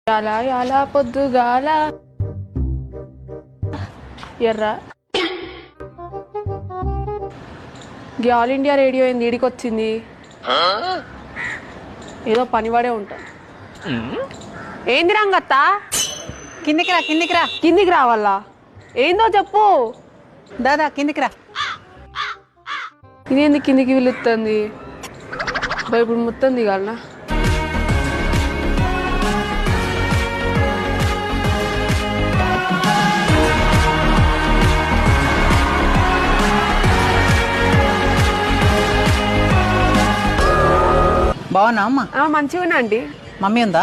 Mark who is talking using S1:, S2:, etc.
S1: యాలా యాలా పొద్దుగాల ఎర్ర all India radio ఏంది ఈడికి వచ్చింది? ఏదో పనివాడే ఉంటా. ఏంది రంగత్త? కిందికి రావాలా? ఏందో చెప్పు.
S2: దాదా కిందికి రా.
S1: ఇదేంది కిందికి పిలుస్తుంది? ఇప్పుడు మొత్తం దిగాలనా?
S2: బాగున్నా అమ్మా?
S1: మంచిగా ఉన్నా అండి.
S2: మమ్మీ ఉందా?